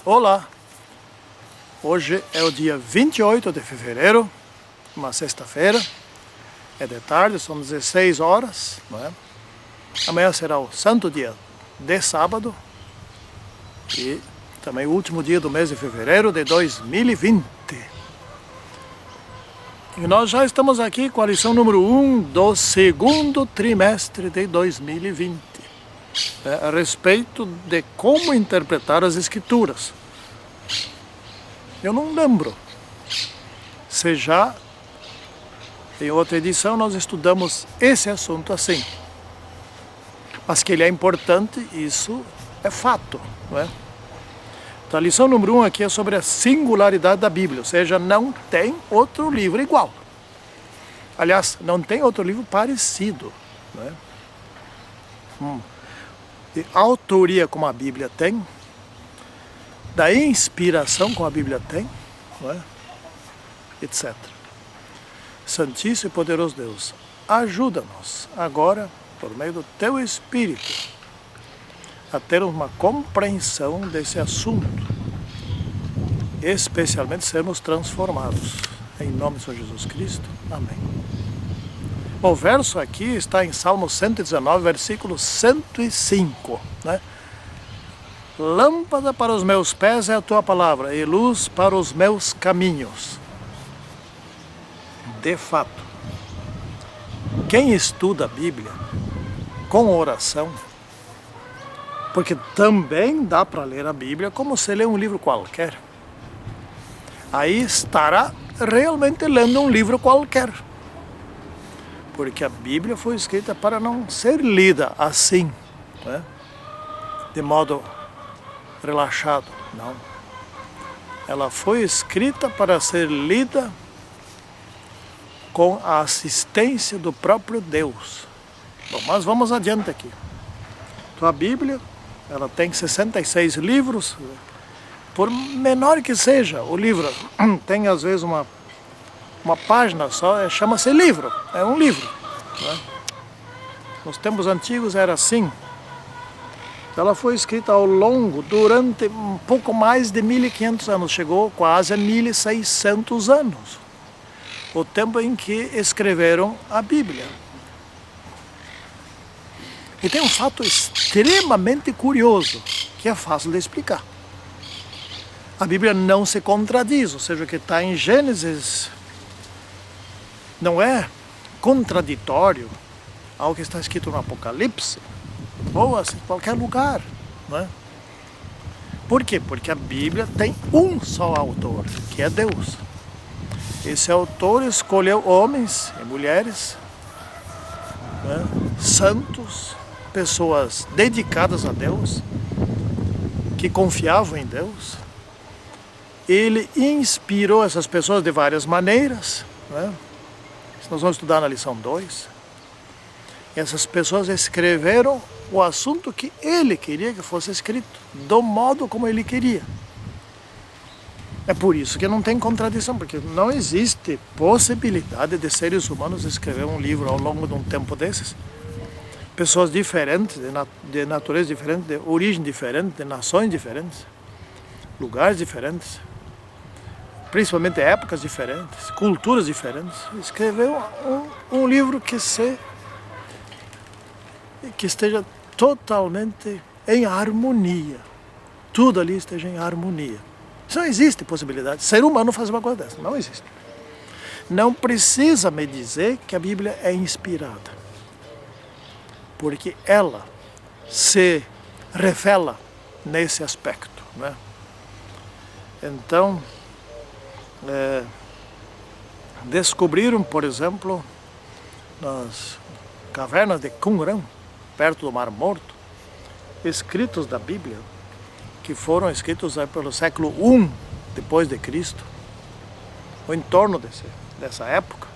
Olá! Hoje é o dia 28 de fevereiro, uma sexta-feira, é de tarde, são 16 horas, não é? Amanhã será o santo dia de sábado e também o último dia do mês de fevereiro de 2020. E nós já estamos aqui com a lição número 1 do segundo trimestre de 2020, a respeito de como interpretar as Escrituras. Eu não lembro se já em outra edição nós estudamos esse assunto assim. Mas que ele é importante, isso é fato, não é? Então a lição número 1 aqui é sobre a singularidade da Bíblia, ou seja, não tem outro livro igual. Aliás, não tem outro livro parecido, não é? De autoria como a Bíblia tem, da inspiração como a Bíblia tem, não é? Etc. Santíssimo e poderoso Deus, ajuda-nos agora, por meio do Teu Espírito, a ter uma compreensão desse assunto, especialmente sermos transformados. Em nome de Senhor Jesus Cristo. Amém. O verso aqui está em Salmo 119, versículo 105, né? Lâmpada para os meus pés é a Tua palavra e luz para os meus caminhos. De fato, quem estuda a Bíblia com oração, porque também dá para ler a Bíblia como se lê um livro qualquer, aí estará realmente lendo um livro qualquer, porque a Bíblia foi escrita para não ser lida assim, né? De modo relaxado, não. Ela foi escrita para ser lida com a assistência do próprio Deus. Bom, mas vamos adiante aqui. Então, a Bíblia, ela tem 66 livros, por menor que seja o livro, tem às vezes uma página só, chama-se livro, é um livro, né? Nos tempos antigos era assim. Ela foi escrita durante um pouco mais de 1500 anos, chegou quase a 1600 anos, o tempo em que escreveram a Bíblia. E tem um fato extremamente curioso, que é fácil de explicar. A Bíblia não se contradiz, ou seja, o que está em Gênesis não é contraditório ao que está escrito no Apocalipse, ou assim, em qualquer lugar, não é? Por quê? Porque a Bíblia tem um só autor, que é Deus. Esse autor escolheu homens e mulheres, né, santos, pessoas dedicadas a Deus, que confiavam em Deus. Ele inspirou essas pessoas de várias maneiras, né? Isso nós vamos estudar na lição 2. Essas pessoas escreveram o assunto que ele queria que fosse escrito, do modo como ele queria. É por isso que não tem contradição, porque não existe possibilidade de seres humanos escrever um livro ao longo de um tempo desses. Pessoas diferentes, de natureza diferente, de origem diferente, de nações diferentes, lugares diferentes, principalmente épocas diferentes, culturas diferentes. Escreveu um livro que esteja totalmente em harmonia. Tudo ali esteja em harmonia. Isso não existe possibilidade. Ser humano faz uma coisa dessa. Não existe. Não precisa me dizer que a Bíblia é inspirada, porque ela se revela nesse aspecto, né? Então, descobriram, por exemplo, nas cavernas de Qumran, perto do Mar Morto, escritos da Bíblia que foram escritos pelo século I depois de Cristo, ou em torno dessa época.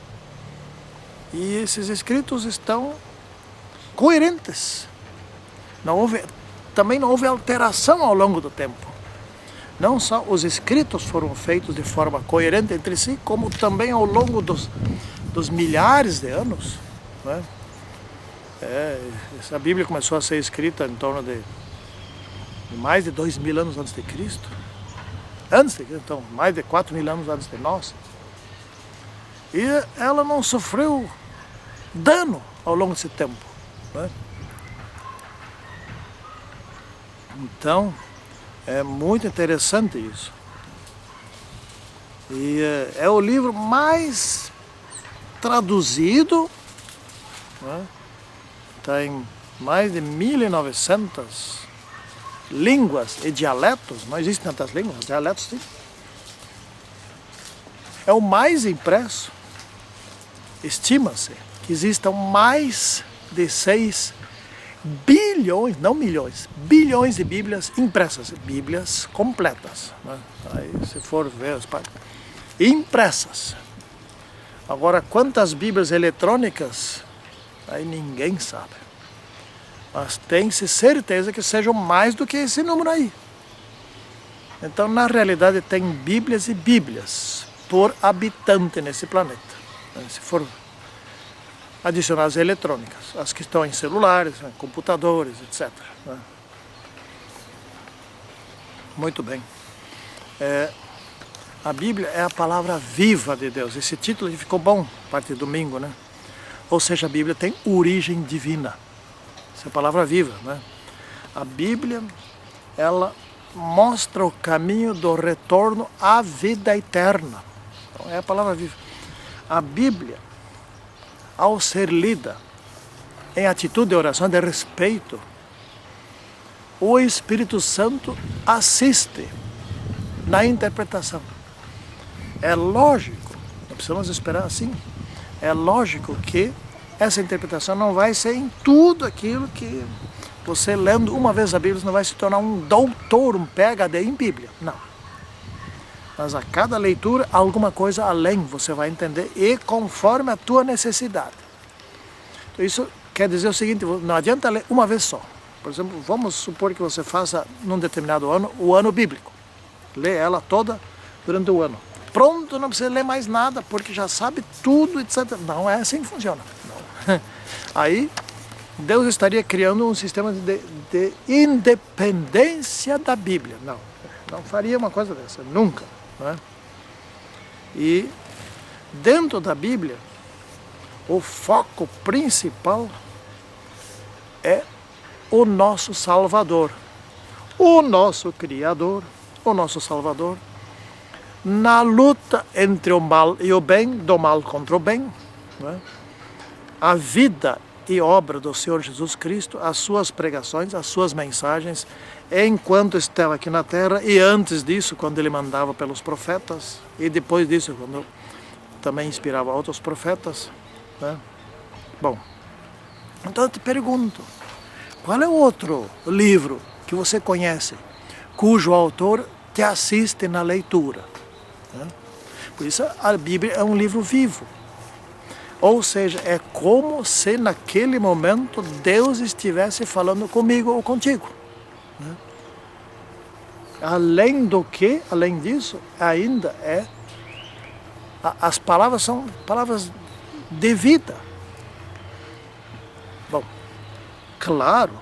E esses escritos estão coerentes. Também não houve alteração ao longo do tempo. Não só os escritos foram feitos de forma coerente entre si, como também ao longo dos milhares de anos, né? Essa Bíblia começou a ser escrita em torno de mais de 2000 anos antes de Cristo. antes, então mais de 4.000 anos antes de nós. E ela não sofreu dano ao longo desse tempo, né? Então, é muito interessante isso. E é o livro mais traduzido, né? Está em mais de 1.900 línguas e dialetos. Não existem tantas línguas, dialetos sim. É o mais impresso. Estima-se que existam mais de 6 bilhões, não milhões, bilhões de Bíblias impressas, Bíblias completas, né? Aí, se for ver as partes, impressas. Agora, quantas Bíblias eletrônicas, aí ninguém sabe. Mas tem-se certeza que sejam mais do que esse número aí. Então, na realidade, tem Bíblias e Bíblias por habitante nesse planeta. Se for adicionar as eletrônicas, as que estão em celulares, computadores, etc. Muito bem. A Bíblia é a palavra viva de Deus. Esse título ficou bom a partir de domingo, né? Ou seja, a Bíblia tem origem divina. Essa é a palavra viva, né? A Bíblia, ela mostra o caminho do retorno à vida eterna. Então, é a palavra viva. A Bíblia, ao ser lida em atitude de oração, de respeito, o Espírito Santo assiste na interpretação. É lógico, não precisamos esperar assim, é lógico que essa interpretação não vai ser em tudo aquilo que você lendo uma vez a Bíblia, você não vai se tornar um doutor, um PhD em Bíblia, não. Mas a cada leitura, alguma coisa além você vai entender e conforme a tua necessidade. Então, isso quer dizer o seguinte, não adianta ler uma vez só. Por exemplo, vamos supor que você faça num determinado ano, o ano bíblico. Lê ela toda durante o ano. Pronto, não precisa ler mais nada, porque já sabe tudo, etc. Não é assim que funciona. Não. Aí, Deus estaria criando um sistema de independência da Bíblia. Não faria uma coisa dessa, nunca. Né? E dentro da Bíblia, o foco principal é o nosso Salvador, o nosso Criador, o nosso Salvador, na luta entre o mal e o bem, do mal contra o bem, né? A vida e obra do Senhor Jesus Cristo, as suas pregações, as suas mensagens, enquanto estava aqui na terra e antes disso, quando ele mandava pelos profetas, e depois disso, quando também inspirava outros profetas, né? Bom, então eu te pergunto, qual é o outro livro que você conhece, cujo autor te assiste na leitura? Né? Por isso a Bíblia é um livro vivo. Ou seja, é como se naquele momento Deus estivesse falando comigo ou contigo. Né? Além disso, ainda as palavras são palavras de vida. Bom, claro,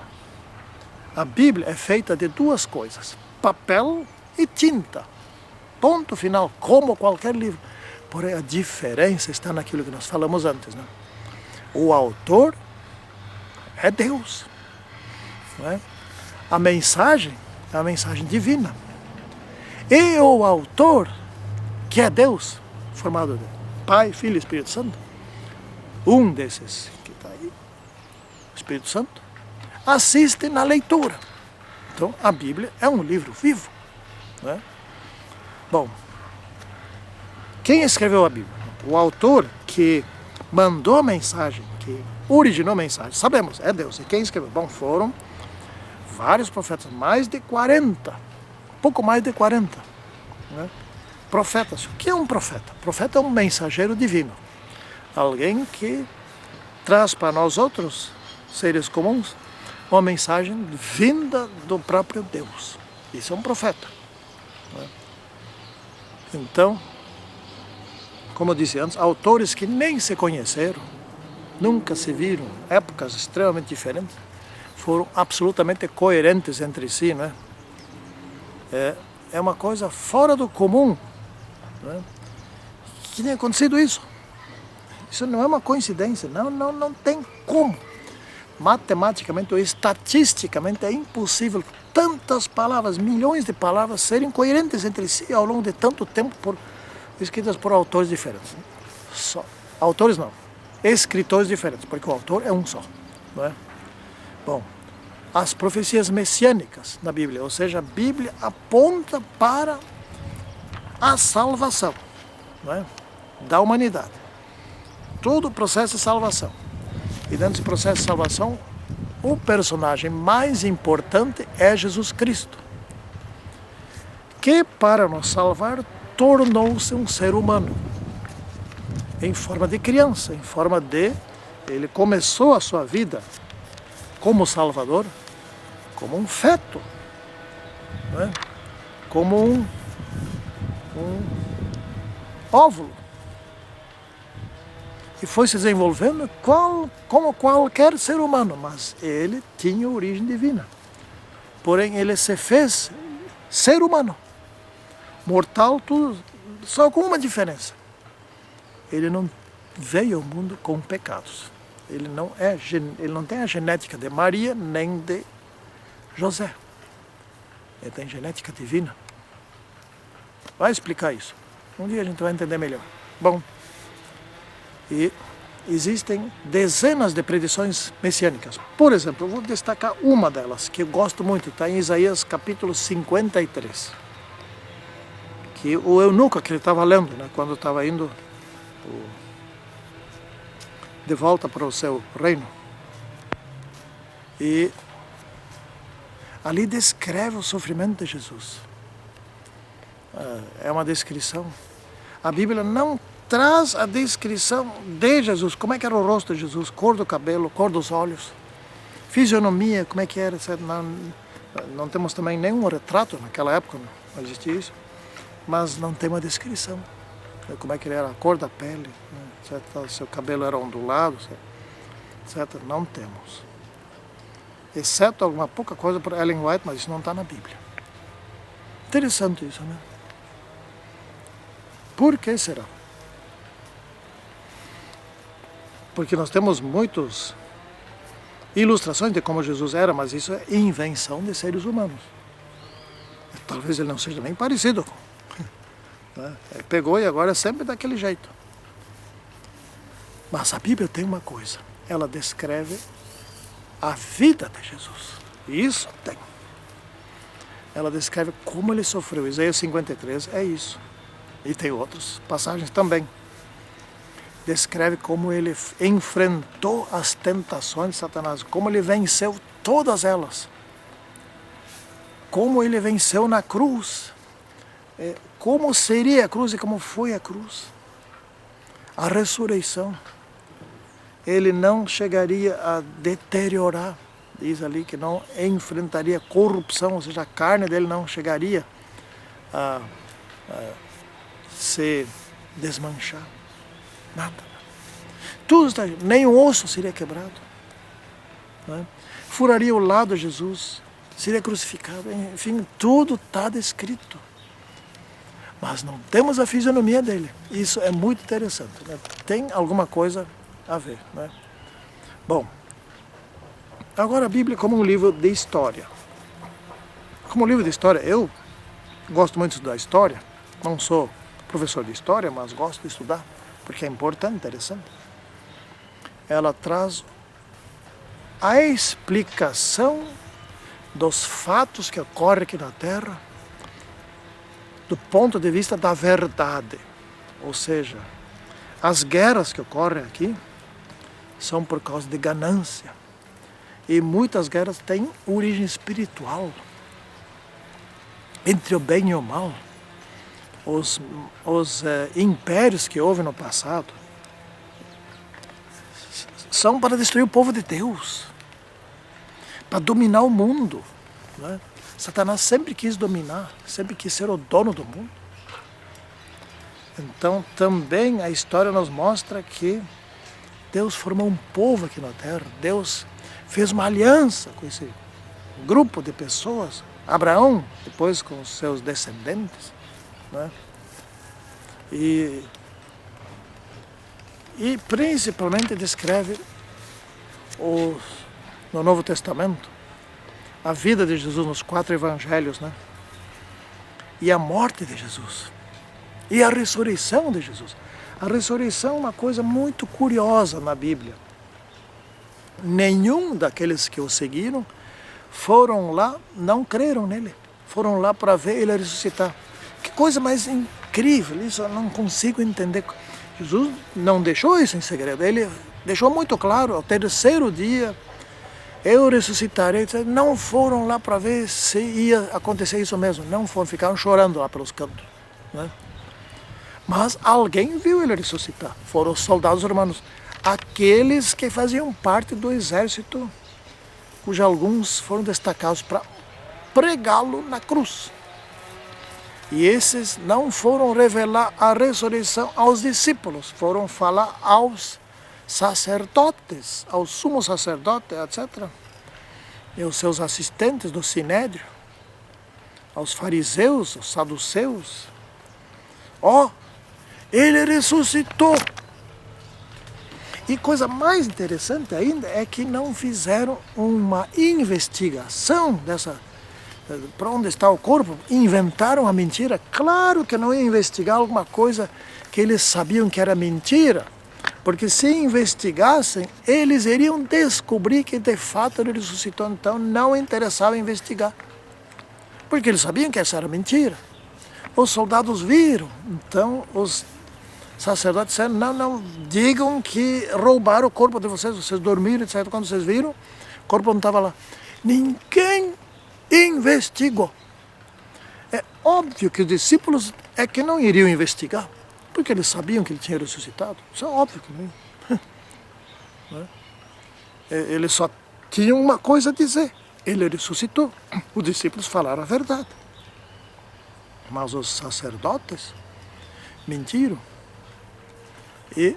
a Bíblia é feita de duas coisas, papel e tinta. Ponto final, como qualquer livro. Porém, a diferença está naquilo que nós falamos antes, né? O autor é Deus. Não é? A mensagem é a mensagem divina. E o autor, que é Deus, formado de Pai, Filho e Espírito Santo, um desses que está aí, o Espírito Santo, assiste na leitura. Então, a Bíblia é um livro vivo. Não é? Bom, quem escreveu a Bíblia? O autor que mandou a mensagem, que originou a mensagem, sabemos, é Deus. E quem escreveu? Bom, foram vários profetas, mais de 40, pouco mais de 40. Né? Profetas. O que é um profeta? Profeta é um mensageiro divino. Alguém que traz para nós outros seres comuns uma mensagem vinda do próprio Deus. Isso é um profeta. Né? Então, como eu disse antes, autores que nem se conheceram, nunca se viram, épocas extremamente diferentes, foram absolutamente coerentes entre si, né? é uma coisa fora do comum, né? Que tenha acontecido isso. Isso não é uma coincidência, não tem como. Matematicamente ou estatisticamente é impossível tantas palavras, milhões de palavras, serem coerentes entre si ao longo de tanto tempo, escritas por autores diferentes. Autores não, escritores diferentes, porque o autor é um só, não é? Bom, as profecias messiânicas na Bíblia, ou seja, a Bíblia aponta para a salvação, não é? Da humanidade. Todo o processo de salvação. E dentro desse processo de salvação, o personagem mais importante é Jesus Cristo, que para nos salvar tornou-se um ser humano, em forma de criança, em forma de... Ele começou a sua vida como Salvador, como um feto, né? Como um óvulo. E foi se desenvolvendo como qualquer ser humano, mas ele tinha origem divina. Porém, ele se fez ser humano, mortal, tudo, só com uma diferença. Ele não veio ao mundo com pecados. Ele não tem a genética de Maria nem de José. Ele tem genética divina. Vai explicar isso. Um dia a gente vai entender melhor. Bom, e existem dezenas de predições messiânicas. Por exemplo, eu vou destacar uma delas, que eu gosto muito, está em Isaías capítulo 53. Que o eunuco que ele estava lendo, né, quando estava indo de volta para o seu reino. E ali descreve o sofrimento de Jesus. É uma descrição. A Bíblia não traz a descrição de Jesus, como é que era o rosto de Jesus, cor do cabelo, cor dos olhos, fisionomia, como é que era, etc. Não temos também nenhum retrato, naquela época não existia isso, mas não tem uma descrição, como é que ele era, a cor da pele, etc. Seu cabelo era ondulado, etc. Não temos. Exceto alguma pouca coisa por Ellen White, mas isso não está na Bíblia. Interessante isso, né? Por que será? Porque nós temos muitas ilustrações de como Jesus era, mas isso é invenção de seres humanos. Talvez ele não seja nem parecido com. Né? Ele pegou e agora é sempre daquele jeito. Mas a Bíblia tem uma coisa, ela descreve a vida de Jesus. Isso tem. Ela descreve como ele sofreu. Isaías 53 é isso. E tem outras passagens também. Descreve como ele enfrentou as tentações de Satanás, como ele venceu todas elas, como ele venceu na cruz, como seria a cruz e como foi a cruz, a ressurreição. Ele não chegaria a deteriorar, diz ali que não enfrentaria corrupção, ou seja, a carne dele não chegaria a se desmanchar. Nada. Tudo está, nem um osso seria quebrado. Né? Furaria o lado de Jesus, seria crucificado. Enfim, tudo está descrito. Mas não temos a fisionomia dele. Isso é muito interessante. Né? Tem alguma coisa a ver. Né? Bom, agora a Bíblia como um livro de história. Como livro de história, eu gosto muito de estudar história. Não sou professor de história, mas gosto de estudar. Porque é importante, interessante. Ela traz a explicação dos fatos que ocorrem aqui na Terra do ponto de vista da verdade. Ou seja, as guerras que ocorrem aqui são por causa de ganância. E muitas guerras têm origem espiritual. Entre o bem e o mal. Os impérios que houve no passado são para destruir o povo de Deus, para dominar o mundo. Né? Satanás sempre quis dominar, sempre quis ser o dono do mundo. Então também a história nos mostra que Deus formou um povo aqui na Terra, Deus fez uma aliança com esse grupo de pessoas Abraão, depois com os seus descendentes, né? E principalmente descreve no Novo Testamento a vida de Jesus nos 4 evangelhos, né? E a morte de Jesus. E a ressurreição de Jesus. A ressurreição é uma coisa muito curiosa na Bíblia. Nenhum daqueles que o seguiram foram lá, não creram nele. Foram lá para ver ele ressuscitar. Que coisa mais incrível, isso eu não consigo entender. Jesus não deixou isso em segredo. Ele deixou muito claro, ao terceiro dia, eu ressuscitarei. Não foram lá para ver se ia acontecer isso mesmo. Não foram, ficaram chorando lá pelos cantos, né? Mas alguém viu ele ressuscitar. Foram os soldados romanos. Aqueles que faziam parte do exército, cujos alguns foram destacados para pregá-lo na cruz. E esses não foram revelar a ressurreição aos discípulos, foram falar aos sacerdotes, ao sumo sacerdote, etc. E aos seus assistentes do sinédrio, aos fariseus, aos saduceus. Ele ressuscitou! E coisa mais interessante ainda é que não fizeram uma investigação para onde está o corpo, inventaram a mentira. Claro que não ia investigar alguma coisa que eles sabiam que era mentira, porque se investigassem, eles iriam descobrir que de fato ele ressuscitou, então não interessava investigar, porque eles sabiam que essa era mentira. Os soldados viram, então os sacerdotes disseram, não, digam que roubaram o corpo de vocês, vocês dormiram, etc. Quando vocês viram, o corpo não estava lá. Ninguém investigou. É óbvio que os discípulos é que não iriam investigar, porque eles sabiam que ele tinha ressuscitado. Isso é óbvio que não. Eles só tinham uma coisa a dizer, ele ressuscitou. Os discípulos falaram a verdade. Mas os sacerdotes mentiram e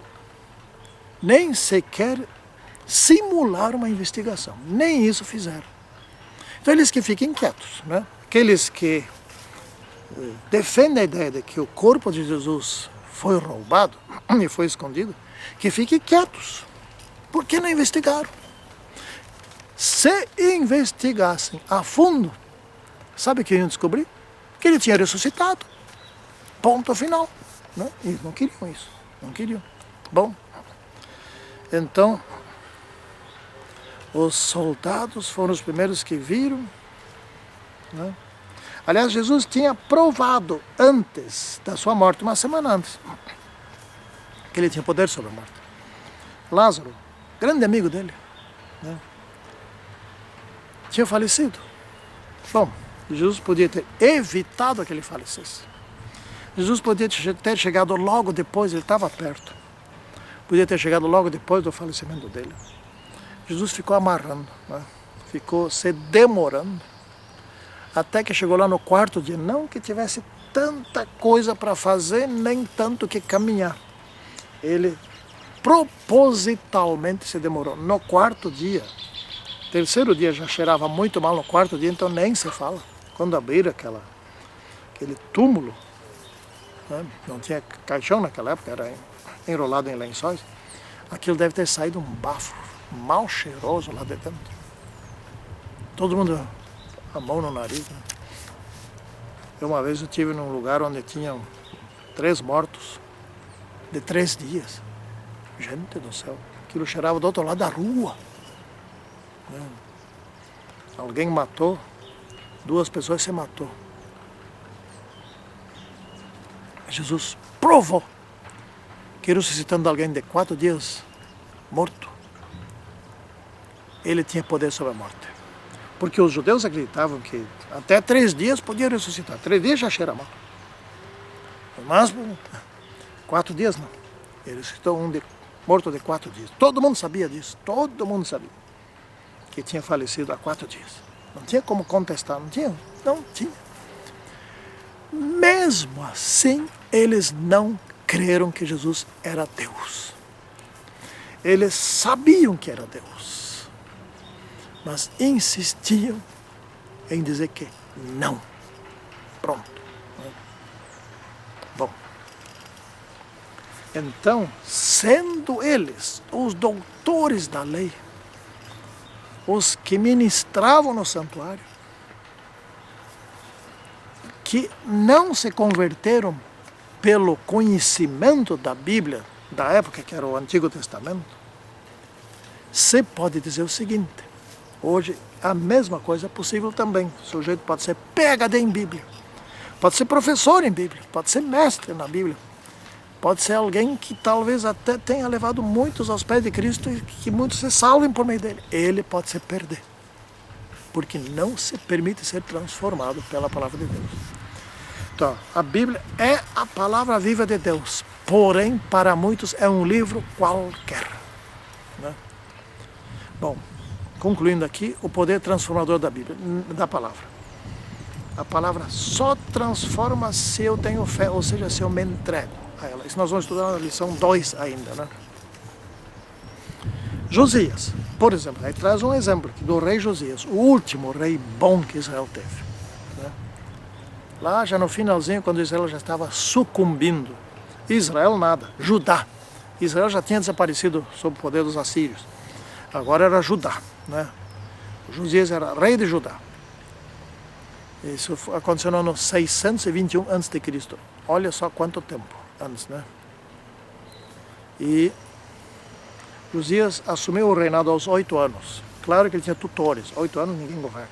nem sequer simularam uma investigação, nem isso fizeram. Então eles que fiquem quietos, né? Aqueles que defendem a ideia de que o corpo de Jesus foi roubado e foi escondido, que fiquem quietos, porque não investigaram. Se investigassem a fundo, sabe o que iam descobrir? Que ele tinha ressuscitado. Ponto final. Né? Eles não queriam isso. Não queriam. Bom, então, os soldados foram os primeiros que viram. Né? Aliás, Jesus tinha provado antes da sua morte, uma semana antes, que ele tinha poder sobre a morte. Lázaro, grande amigo dele, né? Tinha falecido. Bom, Jesus podia ter evitado que ele falecesse. Jesus podia ter chegado logo depois, ele estava perto. Podia ter chegado logo depois do falecimento dele. Jesus ficou amarrando, né? Ficou se demorando, até que chegou lá no 4º dia. Não que tivesse tanta coisa para fazer, nem tanto que caminhar. Ele propositalmente se demorou. No 4º dia, terceiro dia já cheirava muito mal, no 4º dia, então nem se fala. Quando abriram aquele túmulo, né? Não tinha caixão naquela época, era enrolado em lençóis, aquilo deve ter saído um bafo mal cheiroso lá de dentro. Todo mundo a mão no nariz, né? Uma vez eu estive num lugar onde tinham 3 mortos de 3 dias. Gente do céu, aquilo cheirava do outro lado da rua. Né? Alguém matou, 2 pessoas se matou. Jesus provou que ressuscitando alguém de 4 dias morto, ele tinha poder sobre a morte. Porque os judeus acreditavam que até 3 dias podia ressuscitar. 3 dias já cheira mal. Mas 4 dias não. Ele ressuscitou morto de 4 dias. Todo mundo sabia disso. Todo mundo sabia que tinha falecido há 4 dias. Não tinha como contestar. Não tinha. Mesmo assim, eles não creram que Jesus era Deus. Eles sabiam que era Deus, mas insistiam em dizer que Não. Pronto. Bom. Então, sendo eles os doutores da lei, os que ministravam no santuário, que não se converteram pelo conhecimento da Bíblia, da época que era o Antigo Testamento, se pode dizer o seguinte: hoje a mesma coisa é possível também. O sujeito pode ser PhD em Bíblia, pode ser professor em Bíblia, pode ser mestre na Bíblia, pode ser alguém que talvez até tenha levado muitos aos pés de Cristo e que muitos se salvem por meio dele. Ele pode se perder, porque não se permite ser transformado pela palavra de Deus. Então, a Bíblia é a palavra viva de Deus, porém, para muitos é um livro qualquer, né? Bom, concluindo aqui, o poder transformador da Bíblia, da palavra. A palavra só transforma se eu tenho fé, ou seja, se eu me entrego a ela. Isso nós vamos estudar na lição 2 ainda, né? Josias, por exemplo, aí traz um exemplo do rei Josias, o último rei bom que Israel teve, né? Lá já no finalzinho, quando Israel já estava sucumbindo, Israel nada, Judá. Israel já tinha desaparecido sob o poder dos assírios. Agora era Judá, né? Josias era rei de Judá. Isso aconteceu no ano 621 a.C. Olha só quanto tempo antes, né? E Josias assumiu o reinado aos 8 anos. Claro que ele tinha tutores. 8 anos ninguém governa.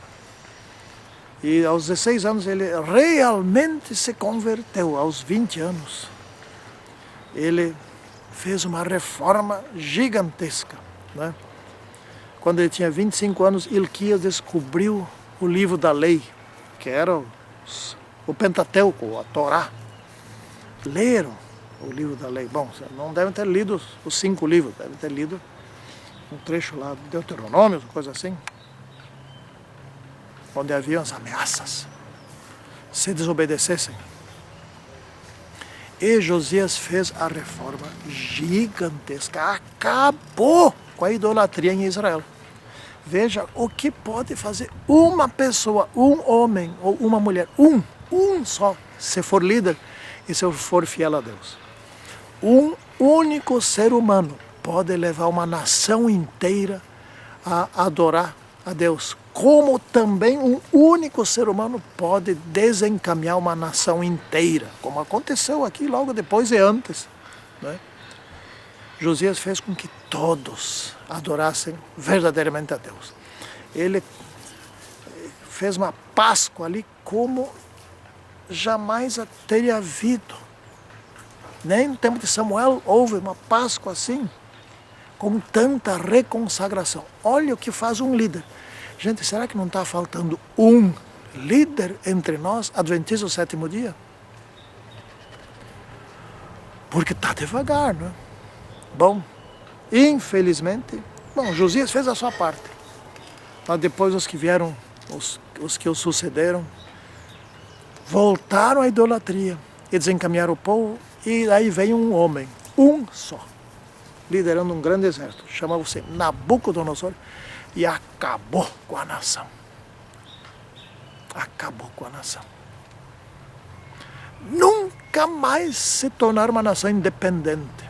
E aos 16 anos ele realmente se converteu. Aos 20 anos ele fez uma reforma gigantesca, né? Quando ele tinha 25 anos, Ilquias descobriu o livro da lei, que era o Pentateuco, a Torá. Leram o livro da lei. Bom, não devem ter lido os 5 livros, devem ter lido um trecho lá de Deuteronômio, coisa assim, onde haviam as ameaças, se desobedecessem. E Josias fez a reforma gigantesca, acabou com a idolatria em Israel. Veja o que pode fazer uma pessoa, um homem ou uma mulher, um só, se for líder e se for fiel a Deus. Um único ser humano pode levar uma nação inteira a adorar a Deus, como também um único ser humano pode desencaminhar uma nação inteira, como aconteceu aqui logo depois e antes, né? Josias fez com que todos adorassem verdadeiramente a Deus. Ele fez uma Páscoa ali como jamais teria havido. Nem no tempo de Samuel houve uma Páscoa assim, com tanta reconsagração. Olha o que faz um líder. Gente, será que não está faltando um líder entre nós, adventistas do 7º dia? Porque está devagar, não é? Bom, infelizmente, Josias fez a sua parte. Mas depois os que vieram, os que o sucederam, voltaram à idolatria e desencaminharam o povo. E aí veio um homem, um só, liderando um grande exército, chamava-se Nabucodonosor, e acabou com a nação. Acabou com a nação. Nunca mais se tornaram uma nação independente.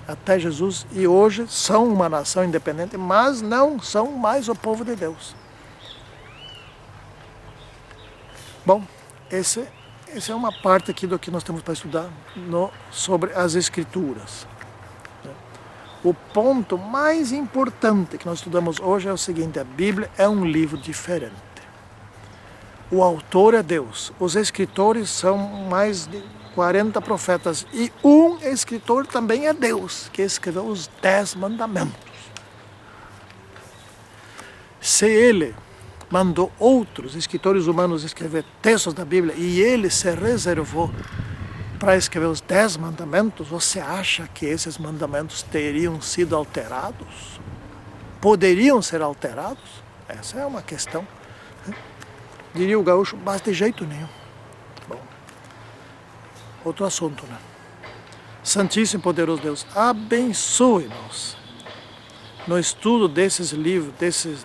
Até Jesus, e hoje são uma nação independente, mas não são mais o povo de Deus. Bom, essa é uma parte aqui do que nós temos para estudar sobre as Escrituras. O ponto mais importante que nós estudamos hoje é o seguinte: a Bíblia é um livro diferente. O autor é Deus. Os escritores são mais de 40 profetas. E um escritor também é Deus, que escreveu os 10 mandamentos. Se ele mandou outros escritores humanos escrever textos da Bíblia e ele se reservou para escrever os 10 mandamentos, você acha que esses mandamentos teriam sido alterados? Poderiam ser alterados? Essa é uma questão. Diria o gaúcho, mas de jeito nenhum. Bom, outro assunto, né? Santíssimo e poderoso Deus, abençoe-nos no estudo desses livros,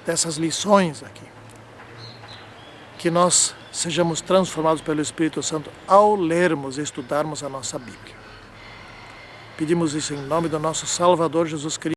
dessas lições aqui. que nós sejamos transformados pelo Espírito Santo ao lermos e estudarmos a nossa Bíblia. Pedimos isso em nome do nosso Salvador Jesus Cristo.